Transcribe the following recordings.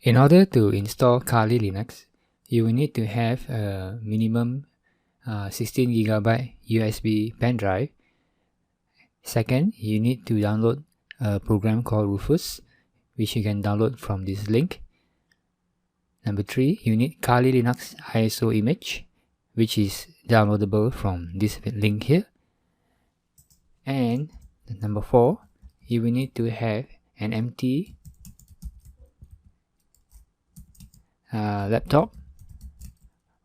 In order to install Kali Linux, you will need to have a minimum 16GB USB pen drive. Second, you need to download a program called Rufus, which you can download from this link. Number 3, you need Kali Linux ISO image, which is downloadable from this link here. And number 4, you will need to have an empty laptop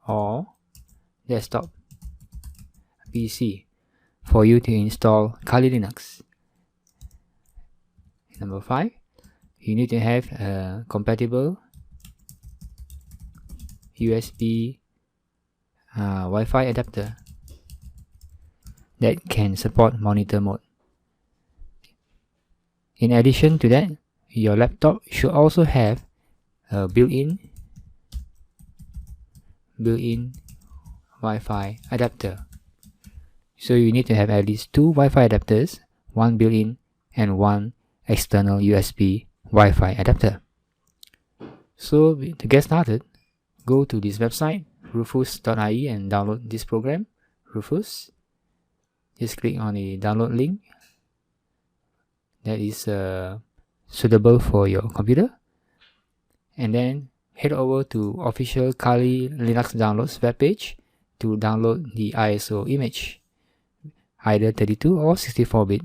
or desktop PC for you to install Kali Linux. Number 5, you need to have a compatible USB Wi-Fi adapter that can support monitor mode. In addition to that, your laptop should also have a built-in Wi-Fi adapter. So you need to have at least 2 Wi-Fi adapters, one built-in and one external USB Wi-Fi adapter. So to get started, go to this website rufus.ie and download this program, Rufus. Just click on the download link that is suitable for your computer, and then head over to official Kali Linux downloads webpage to download the ISO image, either 32 or 64-bit,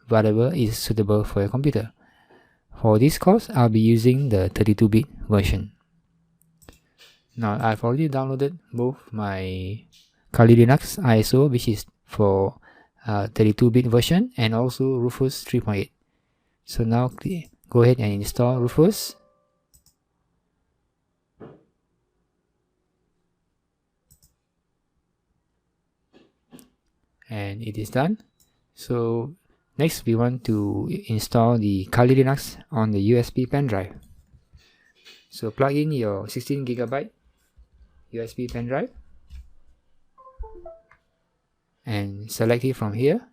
whatever is suitable for your computer. For this course, I'll be using the 32-bit version. Now, I've already downloaded both my Kali Linux ISO, which is for 32-bit version, and also Rufus 3.8. So now go ahead and install Rufus. And it is done. So next we want to install the Kali Linux on the USB pen drive. So plug in your 16GB USB pen drive and select it from here,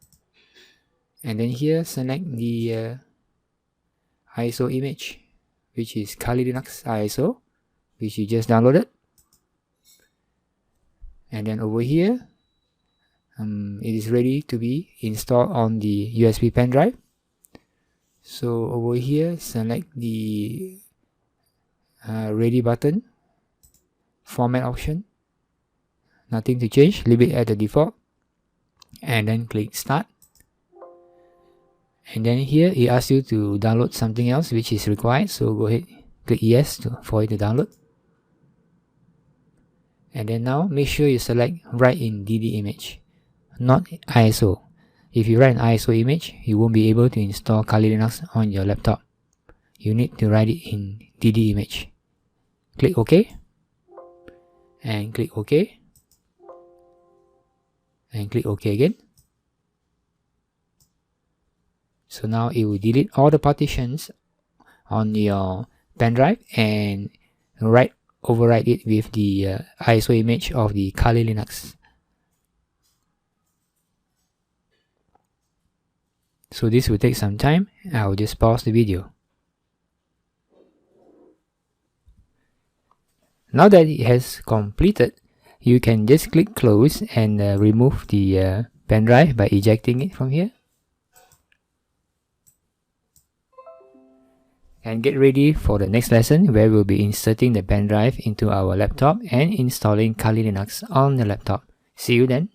and then here select the ISO image, which is Kali Linux ISO, which you just downloaded. And then over here it is ready to be installed on the USB pen drive. So over here select the ready button, format option, nothing to change, leave it at the default, and then click start. And then here it asks you to download something else which is required, so go ahead, click yes for it to download. And then now make sure you select write in DD image, not ISO. If you write an ISO image, you won't be able to install Kali Linux on your laptop. You need to write it in DD image. Click OK, and click OK, and click OK again. So now it will delete all the partitions on your pen drive and overwrite it with the ISO image of the Kali Linux. So this will take some time. I will just pause the video. Now that it has completed, you can just click close and remove the pen drive by ejecting it from here. And get ready for the next lesson, where we'll be inserting the pen drive into our laptop and installing Kali Linux on the laptop. See you then.